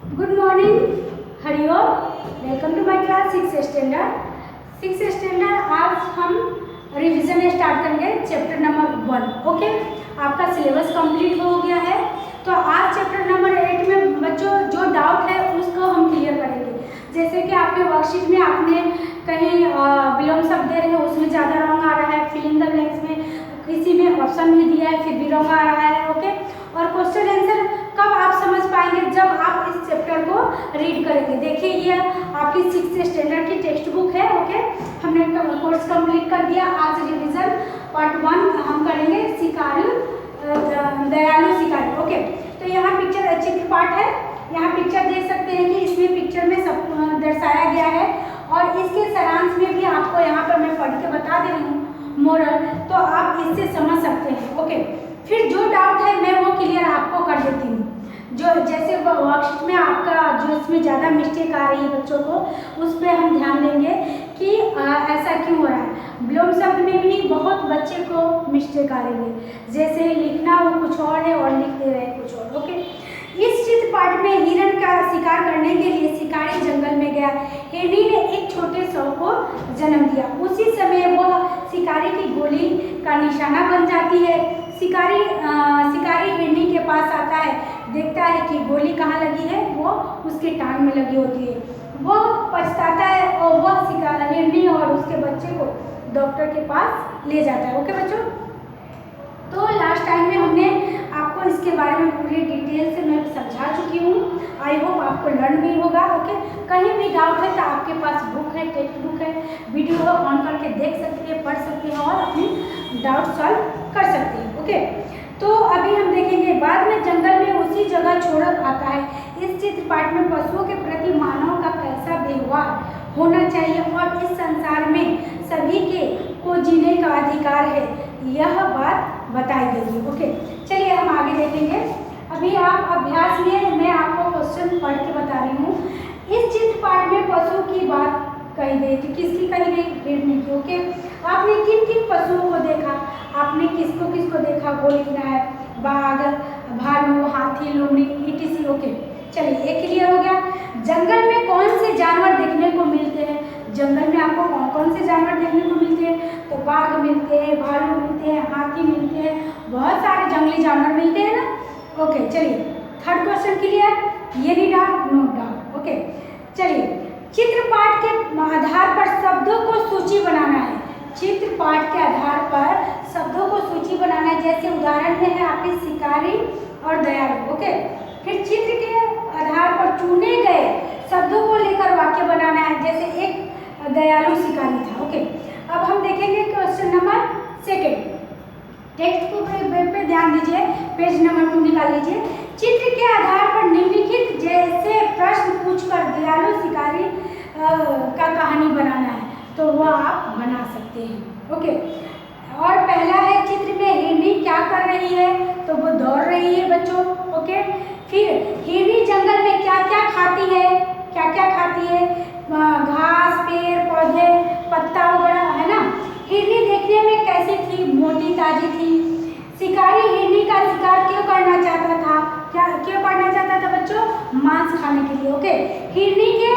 Good morning, Hariom. Welcome to my class 6th standard. आज हम revision start करेंगे chapter number 1। Okay, आपका syllabus complete हो गया है। तो आज चैप्टर नंबर 8 में बच्चों जो डाउट है उसको हम क्लियर करेंगे। जैसे कि आपके वर्कशीट में आपने कहीं विलोम शब्द दे रहे हैं, उसमें ज़्यादा रॉन्ग आ रहा है। फिल इन द ब्लैंक्स में किसी में ऑप्शन भी दिया है, फिर भी रॉन्ग आ रहा है। ओके, और क्वेश्चन आंसर कब आप समझ पाएंगे? जब आप इस चैप्टर को रीड करेंगे। देखिए, ये आपकी 6th स्टैंडर्ड की टेक्स्ट बुक है। ओके, हमने कोर्स कंप्लीट कर दिया। आज रिवीजन पार्ट 1 हम करेंगे, दयालु शिकारी। ओके, तो यहाँ पिक्चर चित्र पाठ है। यहाँ पिक्चर देख सकते हैं कि इसमें पिक्चर में सब दर्शाया गया है, और इसके सारांश में भी आपको यहाँ पर मैं पढ़ के बता दे रही हूँ मोरल, तो आप इससे समझ सकते हैं। ओके, फिर जो डाउट है मैं वो क्लियर आपको कर देती हूँ। जो जैसे वर्कशीट में आपका जो इसमें ज़्यादा मिस्टेक आ रही है बच्चों को, उस पर हम ध्यान देंगे कि ऐसा क्यों हो रहा है। विलोम शब्द में भी बहुत बच्चे को मिस्टेक आ रही है, जैसे लिखना वो कुछ और है और लिख दे रहे हैं कुछ और। ओके, इस चित्र पाठ में हिरण का शिकार करने के लिए शिकारी जंगल में गया। हिरनी ने एक छोटे शव को जन्म दिया। उसी समय वह शिकारी की गोली का निशाना बन जाती है। शिकारी हिरनी के पास आता है, देखता है कि गोली कहाँ लगी है, वो उसके टांग में लगी होती है। वो पछताता है और वह हिरनी और उसके बच्चे को डॉक्टर के पास ले जाता है। ओके बच्चों, तो लास्ट टाइम में हमने आपको इसके बारे में पूरी डिटेल से मैं समझा चुकी हूँ। आई होप आपको लर्न भी होगा। ओके, कहीं भी डाउट है तो आपके पास बुक है, टेक्स्ट बुक है, वीडियो ऑन करके देख सकते हैं, पढ़ सकते हैं और अपनी डाउट सॉल्व कर सकते हैं। ओके, तो अभी हम देखेंगे बाद में जंगल में उसी जगह छोड़ आता है। इस चित्र पाठ में पशुओं के प्रति मानव का कैसा व्यवहार होना चाहिए और इस संसार में सभी के को जीने का अधिकार है, यह बात बताई गई है। ओके, चलिए हम आगे देखेंगे। अभी आप अभ्यास में मैं आपको क्वेश्चन पढ़ के बता रही हूँ। इस चित्र पाठ में पशु की बात कही गई थी। किसकी कही गई? हिरनी की। ओके, आपने किन किन पशुओं को देखा? आपने किसको किसको देखा वो लिखना है। बाघ, भालू, हाथी, लोमड़ी, etc। ओके, चलिए ये क्लियर हो गया। जंगल में कौन से जानवर देखने को मिलते हैं? जंगल में आपको कौन कौन से जानवर देखने को मिलते हैं? तो बाघ मिलते हैं, भालू मिलते हैं, हाथी मिलते हैं, बहुत सारे जंगली जानवर मिलते हैं ना। ओके, चलिए थर्ड क्वेश्चन क्लियर? ये नहीं डाउट, नो डाउट। ओके, चलिए चित्र पाठ के आधार पर शब्दों को सूची बनाना है। चित्र पाठ के आधार पर शब्दों को सूची बनाना है। जैसे उदाहरण में है आपके शिकारी और दयालु। ओके, फिर चित्र के आधार पर चुने गए शब्दों को लेकर वाक्य बनाना है। जैसे एक दयालु शिकारी था। ओके, अब हम देखेंगे क्वेश्चन नंबर 2। टेक्स्ट बुक पे ध्यान दीजिए, पेज नंबर 2 निकाल लीजिए। चित्र के आधार पर निम्नलिखित जैसे प्रश्न पूछकर दयालु शिकारी का कहानी बनाना है, तो वह आप बना सकते हैं। ओके, और पहला है चित्र में हिरनी क्या कर रही है? तो वो दौड़ रही है बच्चों। ओके, फिर हिरनी जंगल में क्या क्या खाती है? क्या क्या खाती है? घास, पेड़ पौधे, पत्ता वगैरह, है ना। हिरनी देखने में कैसी थी? मोटी ताजी थी। शिकारी हिरनी का शिकार क्यों करना चाहता था? क्या क्यों करना चाहता था बच्चों? मांस खाने के लिए। ओके, हिरनी के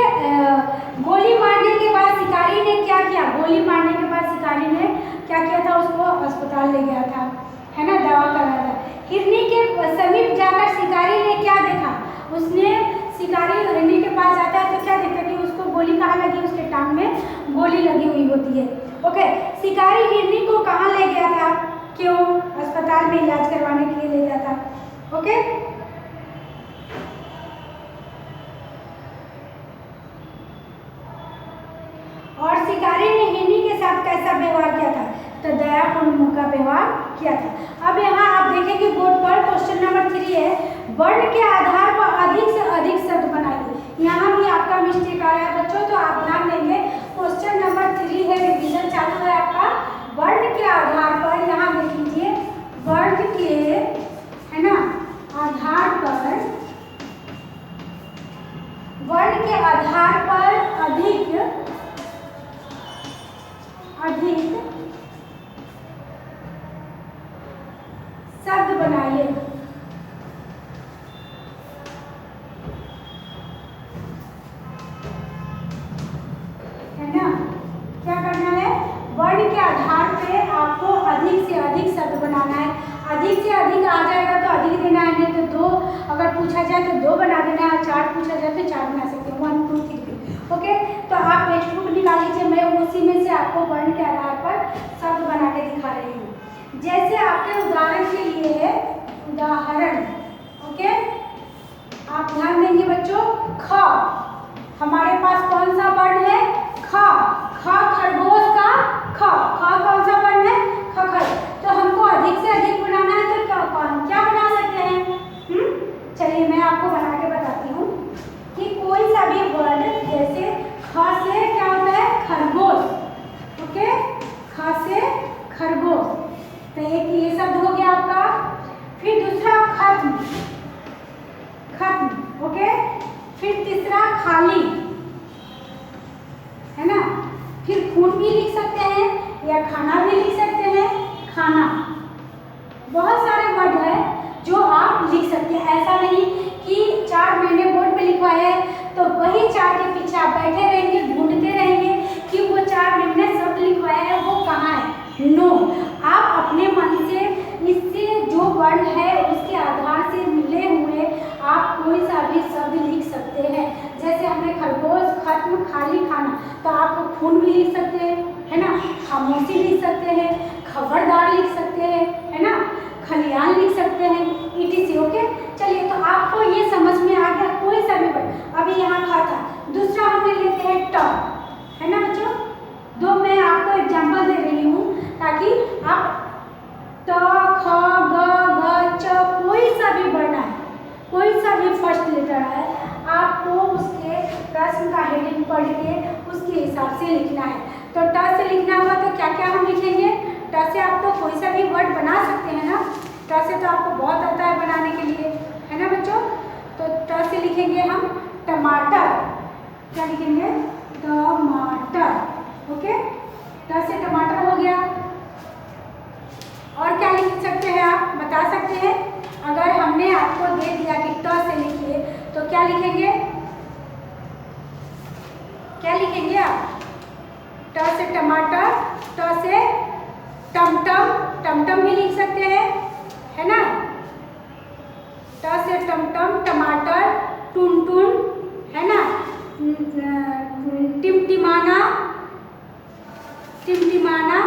गोली मारने के बाद शिकारी ने क्या किया? गोली मारने के बाद शिकारी ने क्या किया था? उसको अस्पताल ले गया था, है ना, दवा कराया था। हिरनी के समीप जाकर शिकारी ने क्या देखा? उसने शिकारी हिरनी के पास जाता है तो क्या देखता कि उसको गोली कहाँ लगी? उसके टांग में गोली लगी हुई होती है। ओके, शिकारी हिरनी को कहाँ ले गया था? क्यों? अस्पताल में इलाज करवाने के लिए ले गया था। ओके, और शिकारी ने हिरनी के साथ कैसा व्यवहार किया था? तो दयापूर्ण का व्यवहार किया था। अब यहाँ आप देखेंगे बोर्ड पर क्वेश्चन नंबर 3 है, वर्ण के आधार पर अधिक से अधिक शब्द बनाइए। यहाँ भी आपका मिस्टेक आ रहा है बच्चों, तो आप ध्यान देंगे। क्वेश्चन नंबर 3 है, रिवीजन चालू है आपका। वर्ण के आधार पर यहाँ देख लीजिए, वर्ण के, है ना, आधार पर, वर्ण के आधार पर अधिक शब्द बनाइए। से अधिक आ जाएगा तो अधिक देना है, नहीं तो 2 अगर पूछा जाए तो 2 बना देना है, 4 पूछा जाए तो 4 बना सकते हैं, 1 2 3। ओके, तो आप टेक्स्ट बुक निकाल लीजिए, मैं उसी में से आपको वर्ण के आधार पर शब्द बना के दिखा रही हूँ। जैसे आपके उदाहरण के लिए है, उदाहरण, ओके, आप ध्यान देंगे बच्चों, ख, हमारे पास कौन सा वर्ण है, ख, ख खरगोश का ख, ख कौन सा वर्ण है, ख। तो हमको अधिक से अधिक बनाना है तो क्या बना सकते हैं, चलिए मैं आपको बना के बताती हूँ कि कोई सा भी वर्ड, जैसे ख से क्या होता है, खरगोश, ओके, ख से खरगोश, तो एक ये शब्द हो गया आपका। फिर दूसरा खत्म, खत्म, ओके, फिर तीसरा खाली, है ना, फिर खून भी लिख सकते हैं या खाना भी लिख सकते हैं, खाना। बहुत सारे वर्ड है जो आप लिख सकते हैं, ऐसा नहीं कि 4 महीने बोर्ड पे लिखवाया है तो वही 4 के पीछे आप बैठे रहेंगे, ढूंढते रहेंगे कि वो 4 महीने शब्द लिखवाया है वो कहाँ है। नो, आप अपने मन से इससे जो वर्ण है उसके आधार से मिले हुए आप कोई सा भी शब्द लिख सकते हैं। जैसे हमने खरगोश, खत्म, खाली, खाना, तो आप खून भी लिख सकते हैं, है ना, खामोशी लिख सकते हैं, खबरदार लिख सकते हैं, है ना, खलियान लिख सकते हैं, etc। ओके, चलिए तो आपको ये समझ में आ गया कोई सा भी वर्ड। अभी यहाँ खा था, दूसरा हमने लेते हैं ट, है ना बच्चों, 2 मैं आपको एग्जाम्पल दे रही हूँ ताकि आप ट, ख, ग, घ, च, कोई सा भी वर्ण है, कोई सा भी फर्स्ट लेटर है, आपको उसके प्रश्न का हेडिंग पढ़ के उसके हिसाब से लिखना है। तो ट से लिखना होगा तो क्या क्या हम लिखेंगे, ट से आप तो कोई सा भी वर्ड बना सकते हैं ना, ट से तो आपको बहुत आता है बनाने के लिए, है ना बच्चों। तो ट से लिखेंगे हम टमाटर, क्या लिखेंगे, टमाटर, ओके, ट से टमाटर हो गया। और क्या लिख सकते हैं आप बता सकते हैं, अगर हमने आपको दे दिया कि ट से लिखिए तो क्या लिखेंगे, क्या लिखेंगे आप, ट से टमाटर, ट से टमटम, टमटम भी लिख सकते हैं, है ना, ट से टमटम, टमाटर, टुनटुन, है ना, टिमटिमाना, टिमटिमाना,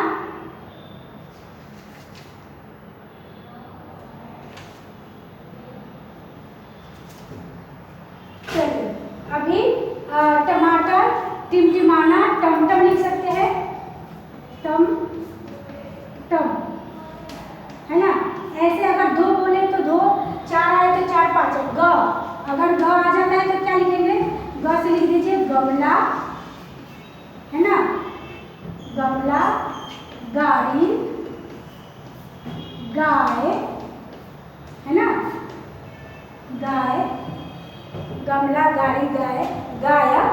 चलिए अभी टमाटर, टिमटिमाना, टमटम लिख सकते हैं, टम टम, है ना। ऐसे अगर 2 बोले तो 2, 4 आए तो 4 5, ग, अगर ग आ जाता है तो क्या लिखेंगे, ग से लिख दीजिए गमला, है ना, गमला, गाड़ी, गाय, है ना, गाय, गमला, गाड़ी, गाय, गायक,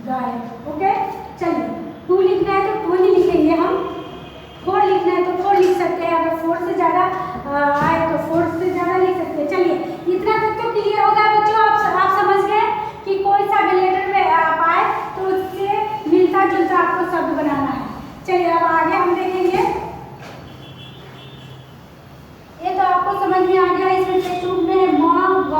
गाय, ओके। चलिए 2 लिखना है तो 2 ही लिखेंगे हम, 4 लिखना है तो 4 लिख सकते हैं, अगर 4 से ज़्यादा आए तो 4 से ज़्यादा लिख सकते हैं। चलिए इतना तक तो क्लियर हो गया बच्चों, आप समझ गए कि कोई सा भी लेटर में आप आए तो उससे मिलता जुलता आपको शब्द बनाना है। चलिए अब आगे हम देखेंगे, ये तो आपको समझ में आ गया, इसमें टेक्स्ट बुक में म, ग,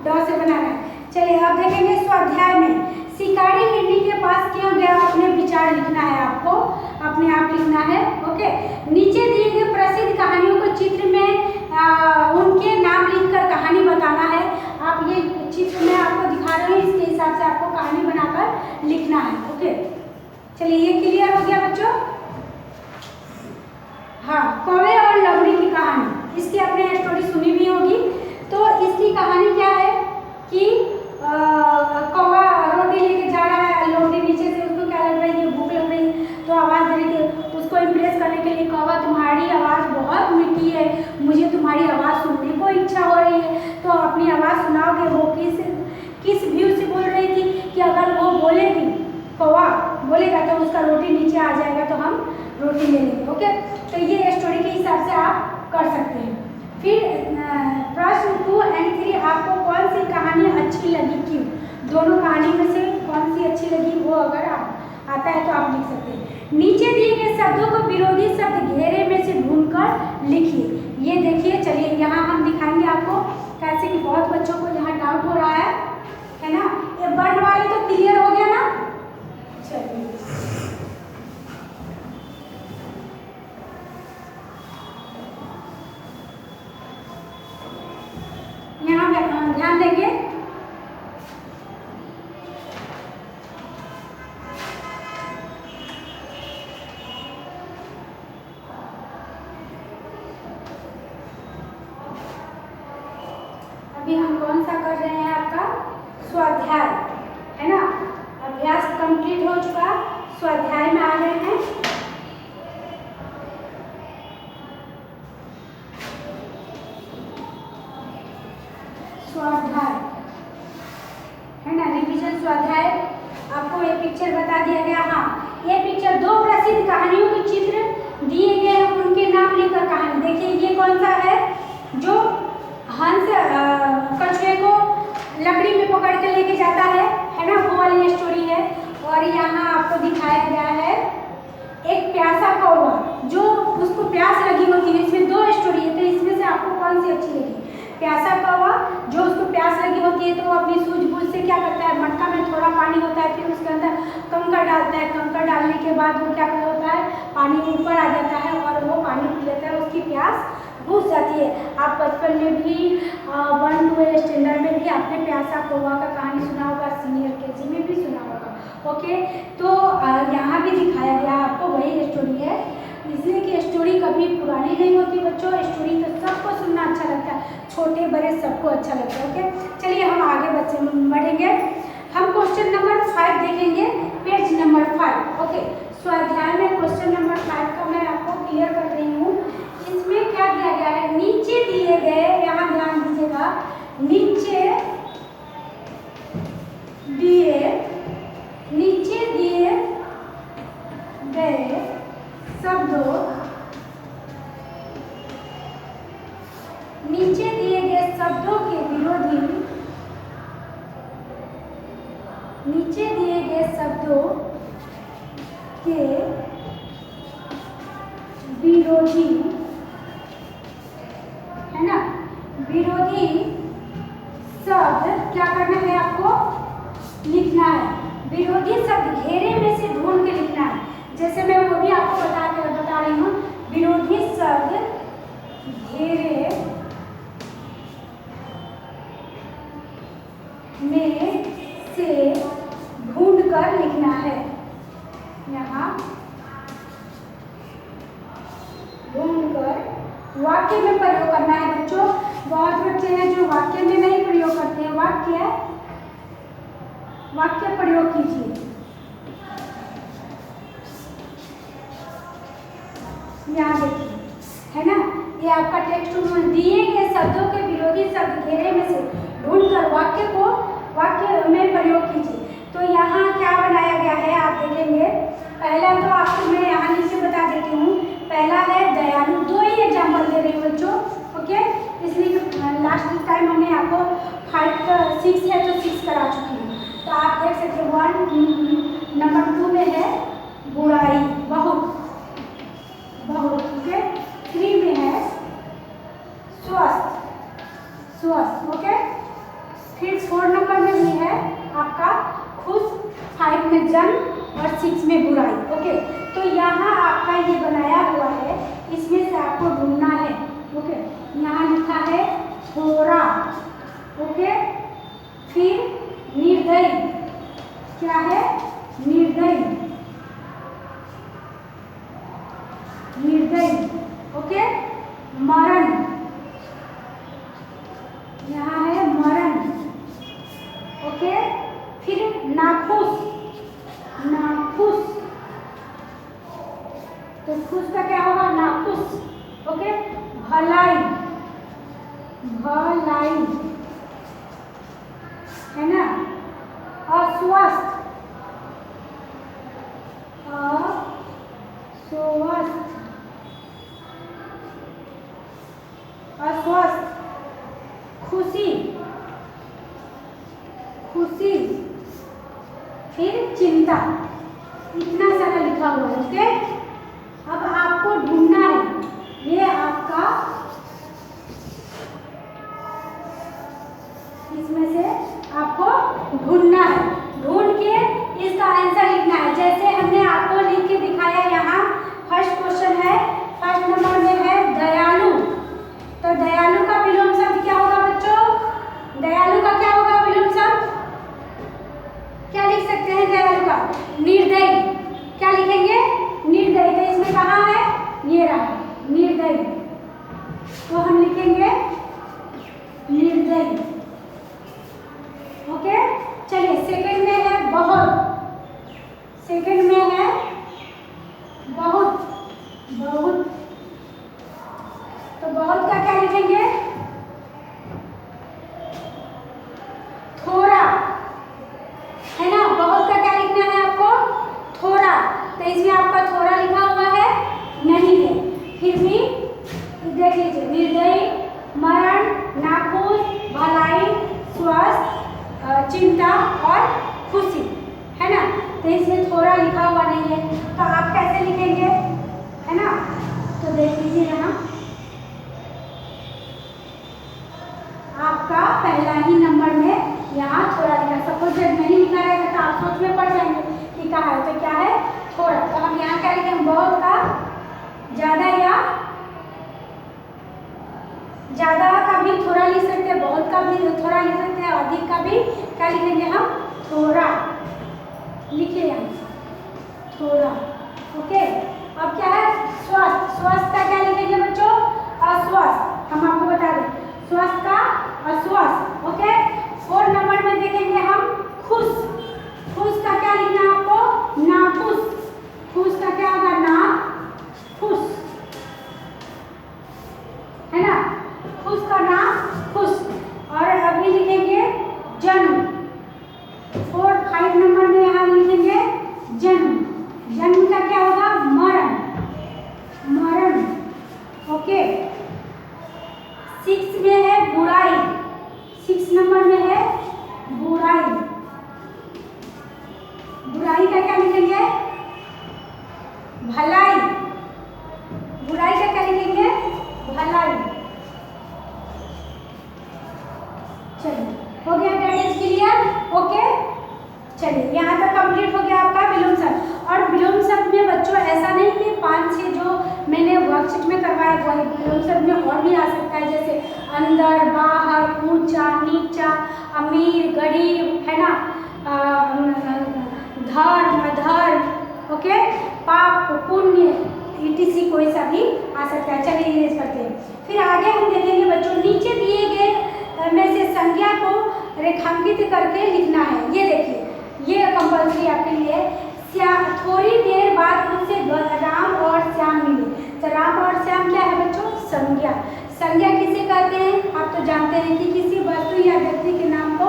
ड से बनाना है। चलिए अब देखेंगे स्वाध्याय में, शिकारी हिरनी के पास क्यों गया, अपने विचार लिखना है आपको, अपने आप लिखना है, ओके। नीचे दिए गए प्रसिद्ध कहानियों को चित्र में उनके नाम लिखकर कहानी बताना है। आप ये चित्र में आपको दिखा रहे हैं, इसके हिसाब से आपको कहानी बनाकर लिखना है, ओके। चलिए ये क्लियर हो गया बच्चों। हाँ, कौवे और लोमड़ी की कहानी, इसकी आपने स्टोरी सुनी भी होगी। तो इसकी कहानी क्या है कि कौवा रोटी लेके जा रहा है, लोमड़ी नीचे से उसको क्या लग रही है, भूख लग रही है, तो आवाज़ दे रही है उसको इम्प्रेस करने के लिए, कौवा तुम्हारी आवाज़ बहुत मीठी है, मुझे तुम्हारी आवाज़ सुनने को इच्छा हो रही है, तो अपनी आवाज़ सुनाओगे। वो किस व्यू से बोल रही थी कि अगर वो बोलेगी, कौवा बोलेगा तो उसका रोटी नीचे आ जाएगा तो हम रोटी ले लेंगे, ओके। तो ये स्टोरी के हिसाब से आप कर सकते हैं। फिर प्रश्न 2 और 3, आपको कौन सी कहानी अच्छी लगी, क्यों, दोनों कहानी में से कौन सी अच्छी लगी वो अगर आता है तो आप लिख सकते हैं। नीचे दिए गए शब्दों को विरोधी शब्द घेरे में से ढूंढकर लिखिए। ये देखिए, चलिए यहाँ हम दिखाएंगे आपको कैसे कि बहुत बच्चों को यहाँ डाउट हो रहा है ना। ये वर्ण वाले तो क्लियर हो गया ना। चलिए यहाँ ध्यान देंगे। अभी हम कौन सा कर रहे हैं, आपका स्वाध्याय है ना। अभ्यास कंप्लीट हो चुका, स्वाध्याय में आ गए हैं। स्वाध्याय है ना, रिवीजन स्वाध्याय। आपको ये पिक्चर बता दिया गया। हाँ, ये पिक्चर दो प्रसिद्ध कहानियों के चित्र दिए गए हैं, उनके नाम लिखकर कहानी। देखिए ये कौन सा है, जो हंस कछुए को लकड़ी में पकड़ के लेके जाता है ना, वो वाली स्टोरी है। और यहाँ आपको दिखाया गया है एक प्यासा कौवा, जो उसको प्यास लगी होती है। इसमें दो स्टोरी है, तो इसमें से आपको कौन सी अच्छी लगी? प्यासा कौवा, जो उसको प्यास लगी होती है तो वो अपनी सूझबूझ से क्या करता है, मटका में थोड़ा पानी होता है, फिर उसके अंदर कंकड़ डालता है। कंकड़ डालने के बाद वो क्या होता है, पानी ऊपर आ जाता है और वो पानी पी लेता है, उसकी प्यास बुझ जाती है। आप बचपन में भी 1 2 स्टैंडर्ड में भी आपने प्यासा कौवा का कहानी सुना होगा, सीनियर केजी में भी सुना होगा। ओके, तो यहाँ भी दिखाया गया आपको वही स्टोरी है, इसलिए कि स्टोरी कभी पुरानी नहीं होती बच्चों। स्टोरी तो सबको सुनना अच्छा लगता है, छोटे बड़े सबको अच्छा लगता है। ओके, चलिए हम आगे बढ़ेंगे। हम क्वेश्चन नंबर 5 देखेंगे, पेज नंबर 5। ओके, स्वाध्याय में क्वेश्चन नंबर 5 का मैं आपको क्लियर कर रही हूँ। इसमें क्या दिया गया है, नीचे दिए गए, यहाँ ध्यान दीजिएगा, नीचे दिए गए शब्दों, नीचे दिए गए शब्दों के विरोधी, नीचे दिए गए शब्दों के विरोधी, है ना, विरोधी शब्द क्या करना है आपको, लिखना है। विरोधी शब्द घेरे में से ढूंढ के लिखना है। जैसे मैं वो भी आपको बता रही हूँ, विरोधी शब्द घेरे में से ढूंढ कर लिखना है। यहाँ ढूंढकर वाक्य में प्रयोग करना है बच्चों। बहुत बच्चे हैं जो वाक्य में नहीं प्रयोग करते हैं। वाक्य प्रयोग कीजिए। यहाँ देखिए, है ना, ये आपका टेक्स्ट में दिए गए शब्दों के विरोधी शब्द घेरे में से ढूंढकर वाक्य में प्रयोग कीजिए। तो यहाँ क्या बनाया गया है आप देखेंगे। पहला तो आपको मैं यहाँ नीचे बता देती हूँ। पहला है दयालु, 2 ही एग्जाम्पल दे रही हूँ बच्चों। ओके, इसलिए लास्ट टाइम हमने आपको 5 6 है तो 6 करा चुकी हूँ। तो आप देख सकते हैं 1 नंबर 2 में है बुराई, बहुत। ओके, 3 में है स्वस्थ। ओके, फिर 4 नंबर में भी है आपका खुश, 5 में जन्म और 6 में बुराई। ओके, तो यहाँ आपका ये बनाया हुआ है, इसमें से आपको ढूंढना है। ओके, यहाँ लिखा है थोड़ा। ओके, फिर निर्दयी, क्या है, निर्दयी। ओके, मरण, यहाँ है मरण। ओके, फिर नाखुश, तो खुश का क्या होगा, नाखुश। ओके, भलाई, है ना, अस्वस्थ, खुशी, फिर चिंता। ढूंढना है, ढूंढ के इसका आंसर लिखना है। जैसे हमने आपको लिख के दिखाया, यहाँ फर्स्ट क्वेश्चन है, फर्स्ट नंबर में है दयालु। तो दयालु का विलोम शब्द क्या होगा बच्चों? दयालु का क्या होगा विलोम शब्द? क्या लिख सकते हैं दयालु का? निर्दयी। क्या लिखेंगे? निर्दयी। तो इसमें कहाँ है? ये रहा निर्दयी, तो हम लिखेंगे निर्दयी। ओके, चलिए सेकंड में है बहुत। सेकंड में है बहुत, बहुत। तो बहुत का क्या लिखेंगे? थोड़ा, है ना? बहुत का क्या लिखना है आपको? थोड़ा। तो इसमें आपका थोड़ा लिखा हुआ है नहीं है, फिर भी देख लीजिए, निर्दयी, मरण, नाखुश, भलाई, स्वस्थ, चिंता और खुशी, है ना? तो इसमें थोड़ा लिखा हुआ नहीं है, तो आप कैसे लिखेंगे, है ना? तो देख लीजिए यहाँ आपका पहला ही नंबर में यहाँ थोड़ा लिखा। सपोज जब नहीं लिखा रहेगा तो आप सोच में पड़ जाएंगे कि कहा है, तो क्या है? थोड़ा। तो हम यहाँ क्या लिखेंगे? बहुत का ज्यादा, या ज्यादा का भी थोड़ा लिख सकते हैं, बहुत का भी थोड़ा लिख सकते हैं, अधिक का भी क्या लिखेंगे हम? थोड़ा। लिखिए यहाँ थोड़ा। ओके, अब क्या है? स्वस्थ। स्वस्थ का क्या लिखेंगे बच्चों? अस्वस्थ। हम आपको बता दें, स्वस्थ का अस्वस्थ। ओके, 4 नंबर में देखेंगे हम खुश। खुश का क्या लिखना है आपको? नाखुश। खुश का क्या होगा? नाखुश, है ना? खुश का नाखुश। और अभी लिखेंगे जन्म। 4, 5 नंबर में यहाँ लिखेंगे जन्म। जन्म का क्या होगा? मरण, मरण। ओके, 6 में है बुराई। 6 नंबर में है बुराई। बुराई का क्या लिखेंगे? भलाई। बुराई का क्या लिखेंगे? भलाई। चलिए, हो गया? That is clear? ओके, चलिए यहाँ तक कंप्लीट हो गया आपका विलोम शब्द। और विलोम शब्द में बच्चों ऐसा नहीं कि 5-6 जो मैंने वर्कशीट में करवाया वो विलोम शब्द में और भी आ सकता है, जैसे अंदर, बाहर, ऊंचा, नीचा, अमीर, गरीब, है ना? धर्म, अधर्म, ओके, पाप, पुण्य, etc कोई सा भी आ सकता है। चलिए ये करते हैं। फिर आगे हम देखेंगे बच्चों, नीचे दिए गए में से संज्ञा को रेखांकित करके लिखना है। ये देखिए, ये कंपल्सरी आपके लिए। थोड़ी देर बाद उनसे राम और श्याम मिले। तो राम और श्याम क्या है बच्चों? संज्ञा। संज्ञा किसे कहते हैं? आप तो जानते हैं कि किसी वस्तु या व्यक्ति के नाम को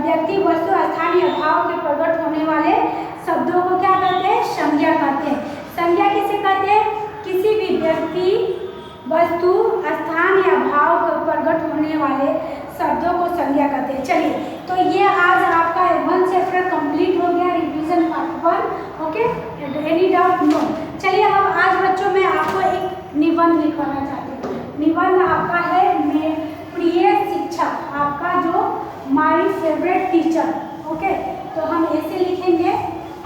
व्यक्ति, वस्तु, स्थान या भाव के प्रकट होने वाले शब्दों को क्या कहते हैं? संज्ञा कहते हैं। संज्ञा किसे कहते हैं? किसी भी व्यक्ति, वस्तु, स्थान या भाव को प्रकट होने वाले शब्दों को संज्ञा कहते हैं। चलिए, तो ये आज आपका 1 चैप्टर कंप्लीट हो गया, revision part 1। Okay, any doubt? No. चलिए, अब आज बच्चों मैं आपको एक निबंध लिखवाना चाहती हूँ। निबंध आपका है मेरे प्रिय शिक्षक, आपका जो माय फेवरेट टीचर। ओके, तो हम ऐसे लिखेंगे।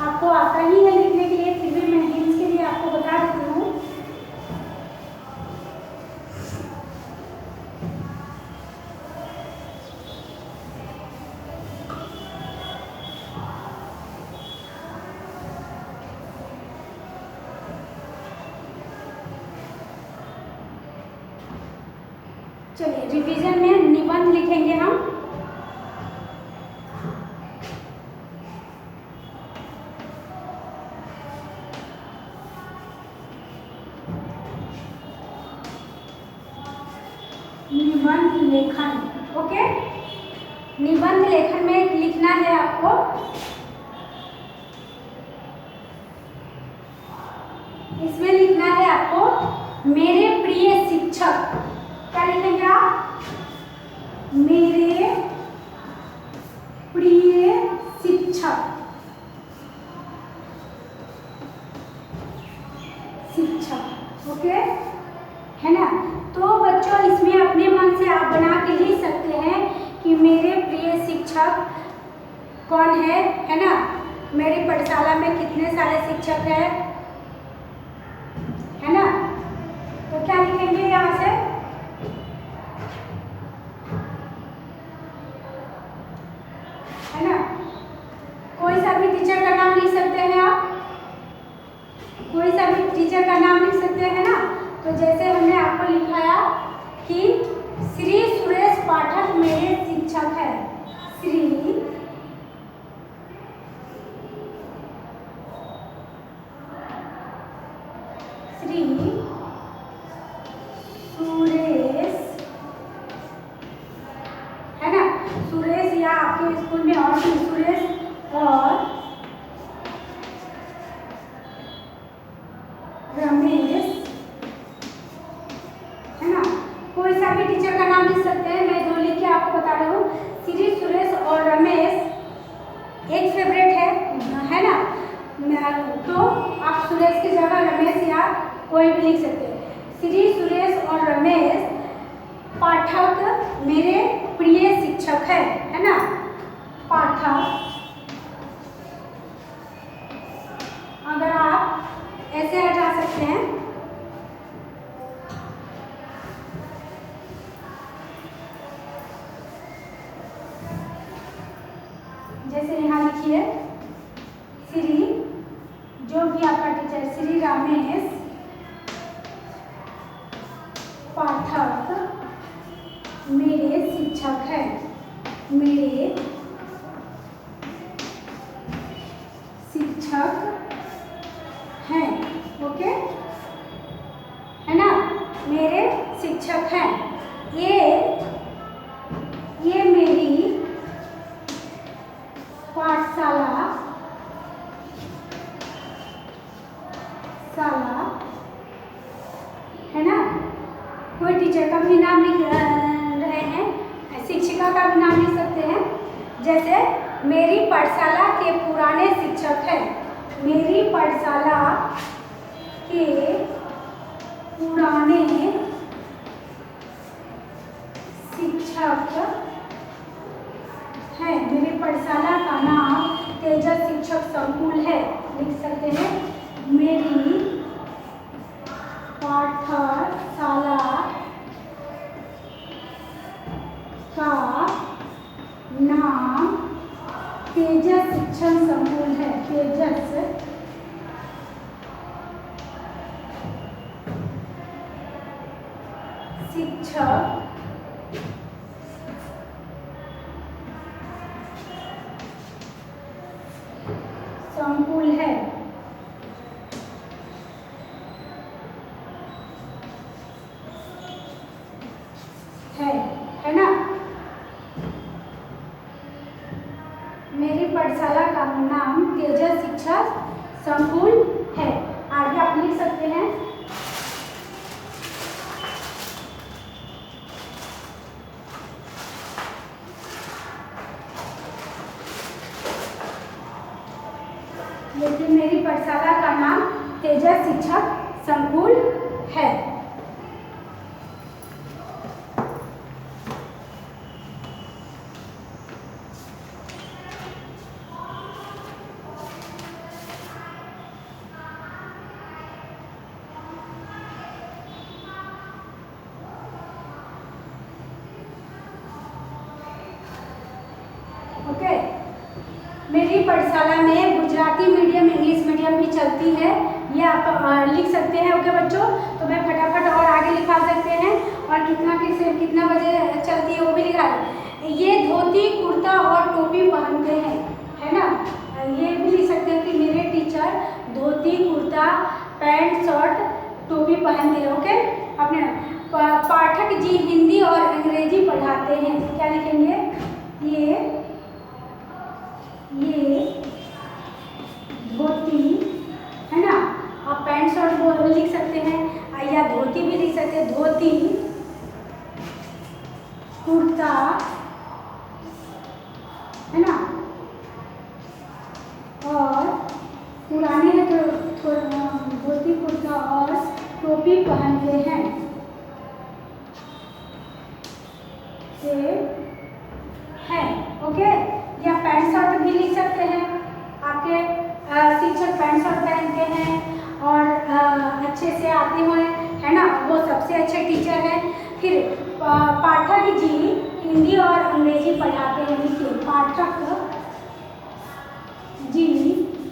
आपको आता ही है लिखने के लिए, फिर भी मैं हिंट्स के लिए आपको बता देती हूँ। चलिए, रिवीजन में निबंध लिखेंगे हम। निबंध लेखन। ओके, निबंध लेखन में लिखना है आपको, इसमें लिखना है आपको मेरे प्रिय शिक्षक। क्या लिखेंगे आप? मेरे प्रिय शिक्षक। शिक्षक, ओके, है ना? तो बच्चों इसमें अपने मन से आप बना के लिख सकते हैं कि मेरे प्रिय शिक्षक कौन है ना। मेरी पाठशाला में कितने सारे शिक्षक हैं, है ना। तो क्या लिखेंगे यहाँ से, है ना। कोई सा भी टीचर का नाम लिख सकते हैं आप, कोई सा भी टीचर का नाम लिख सकते हैं ना। तो जैसे हमने आपको लिखाया कि श्री सुरेश पाठक मेरे शिक्षक है। श्री सुरेश, है ना। सुरेश या आपके स्कूल में और भी सुरेश और रमेश, है ना। कोई सा भी टीचर का नाम लिख सकते हैं, मैं जो लिख के आपको बता रही हूँ। श्री सुरेश और रमेश एक फेवरेट है ना। तो आप सुरेश की जगह रमेश या कोई भी लिख सकते हैं। श्री सुरेश और रमेश पाठक मेरे प्रिय शिक्षक है ना। पाठक, अगर आप ऐसे हटा सकते हैं, जैसे यहाँ लिखिए श्री, जो भी आपका टीचर, श्री रमेश पाठक मेरे शिक्षक है, मेरे शिक्षक हैं। ओके, है ना, मेरे शिक्षक हैं। ये मेरी पाठशाला है ना। कोई टीचर का भी नाम लिख रहे हैं, शिक्षिका का भी नाम लिख सकते हैं। जैसे मेरी पाठशाला के पुराने शिक्षक हैं, मेरी पाठशाला के पुराने शिक्षक है। मेरी पाठशाला का नाम तेजस शिक्षक संकुल है, लिख सकते हैं। मेरी पाठशाला का नाम तेजस शिक्षण संकुल है, तेजस शिक्षक संकुल है। है ना। मेरी पाठशाला का नाम तेजस शिक्षा संकुल है। आगे आप लिख सकते हैं। लेकिन मेरी पाठशाला का नाम तेजस शिक्षक संकुल है। ओके, मेरी पाठशाला में गुजराती मीडियम, इंग्लिश मीडियम भी चलती है, ये आप लिख सकते हैं। ओके बच्चों, तो मैं फटाफट और आगे लिखा सकते हैं और कितना बजे चलती है वो भी लिखा है। ये धोती कुर्ता और टोपी पहनते हैं, है ना। ये भी लिख सकते हैं कि मेरे teacher dhoti kurta pant shirt टोपी पहनते हैं। ओके, अपने पाठक जी हिंदी और अंग्रेजी पढ़ाते हैं। क्या लिखेंगे, ये धोती, है ना। आप पैंट शर्ट लिख सकते हैं या धोती भी लिख सकते हैं। धोती कुर्ता, है ना, और पुराने हैं तो धोती कुर्ता और टोपी पहनते हैं। है। ओके, या पैंट शर्ट भी लिख सकते हैं। आपके शिक्षक पैंट शर्ट पहनते हैं और अच्छे से आते हुए, है ना, वो सबसे अच्छे टीचर हैं। फिर पाठक जी हिंदी और अंग्रेजी पढ़ाते हैं। देखिए, पाठक जी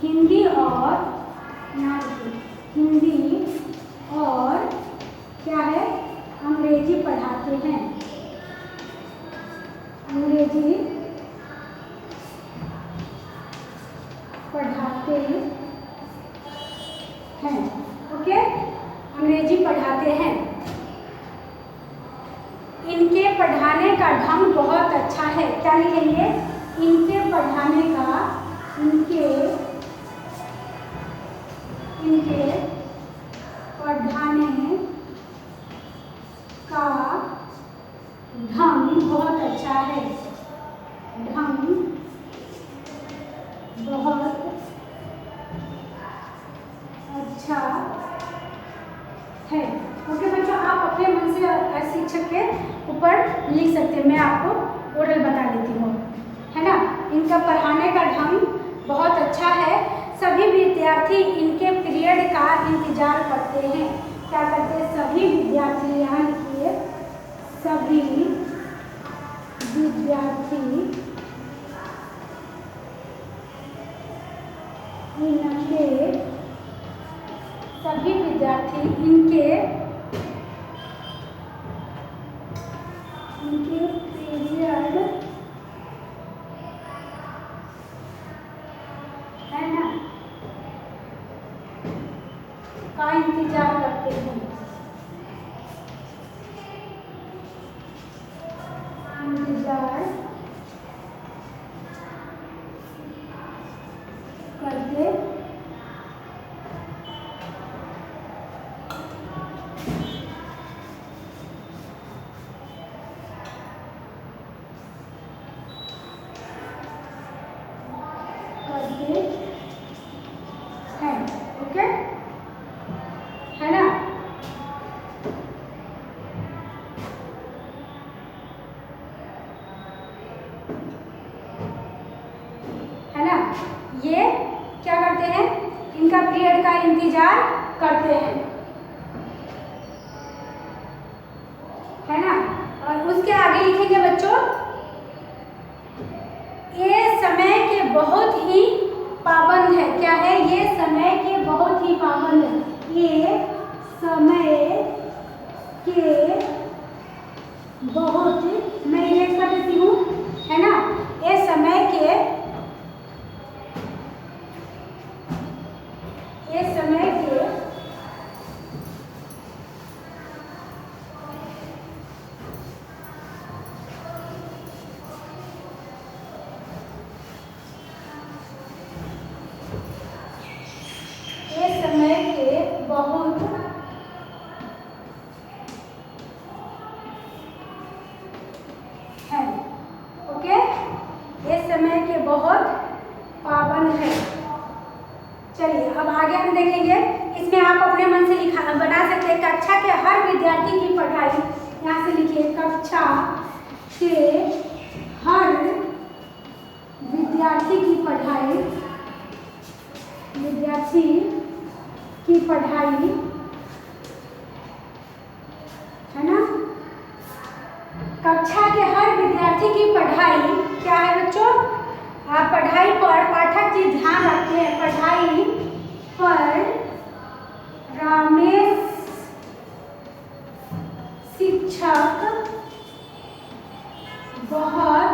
हिंदी और, यहाँ हिंदी और क्या है, अंग्रेजी पढ़ाते हैं। अंग्रेजी पढ़ाते हैं। ओके, अंग्रेजी पढ़ाते हैं। इनके पढ़ाने का ढंग बहुत अच्छा है। क्या लिखेंगे? इनके पढ़ाने का, इनके पढ़ाने का ढंग बहुत अच्छा है। ढंग बहुत अच्छा है। ओके बच्चों, आप अपने मन से शिक्षक के ऊपर लिख सकते हैं। मैं आपको ओरल बता देती हूँ, है ना। इनका पढ़ाने का ढंग बहुत अच्छा है। सभी विद्यार्थी इनके पीरियड का इंतजार करते हैं। क्या करते हैं? सभी विद्यार्थी, यहाँ लिखिए, सभी विद्यार्थी इनके, सभी विद्यार्थी इनके पीरियड, है ना, का इंतजार करते हैं। इंतजार करते हैं। ओके, है ना। है ना, ये क्या करते हैं? इनका पीरियड का इंतजार करते हैं, है ना। और उसके आगे लिखेंगे बच्चों, ये समय के बहुत ही पाबंद है। क्या है? ये समय के बहुत ही पाबंद है। ये समय के बहुत, मैं इरेज कर देती हूँ, है ना। ये समय के, ये समय के बहुत है। ओके, ये समय के बहुत पाबंद है। चलिए अब आगे हम देखेंगे। इसमें आप अपने मन से लिखा बना सकते हैं। कक्षा के हर विद्यार्थी की पढ़ाई, यहाँ से लिखिए, कक्षा के हर विद्यार्थी की पढ़ाई, विद्यार्थी की पढ़ाई, है ना। कक्षा के हर विद्यार्थी की पढ़ाई क्या है बच्चों? पढ़ाई पर पाठक जी ध्यान रखते हैं। पढ़ाई पर रमेश शिक्षक बहुत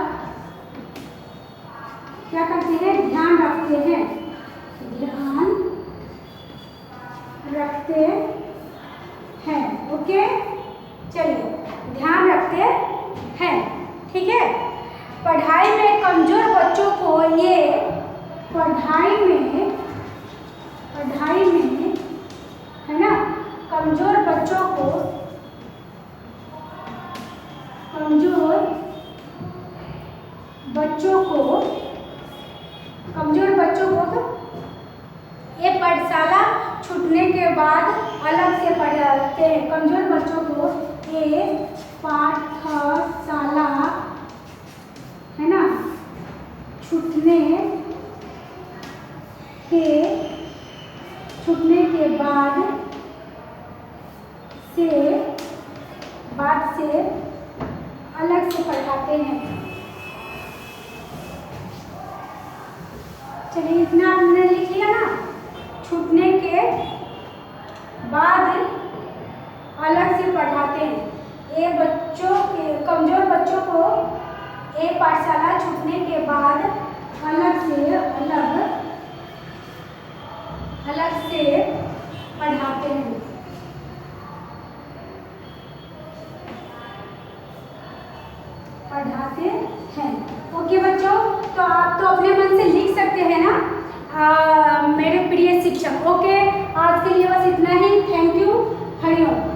क्या करते हैं? ध्यान रखते हैं। ध्यान रखते हैं। ओके, चलिए, ध्यान रखते हैं, ठीक है। पढ़ाई में कमजोर बच्चों को ये पढ़ाई में, है ना, कमजोर बच्चों को, ये पाठशाला छूटने के बाद अलग से पढ़ाते हैं। कमजोर बच्चों को ये पाठशाला, है ना, से अलग से पढ़ाते हैं। चलिए इतना आपने लिख लिया ना। छूटने के बाद अलग से पढ़ाते हैं। ये बच्चों के कमजोर बच्चों को ये पाठशाला छूटने के बाद अलग से पढ़ाते हैं। ओके बच्चों, तो आप तो अपने मन से लिख सकते हैं ना मेरे प्रिय शिक्षक। ओके, आज के लिए बस इतना ही। Thank you. हरिओम।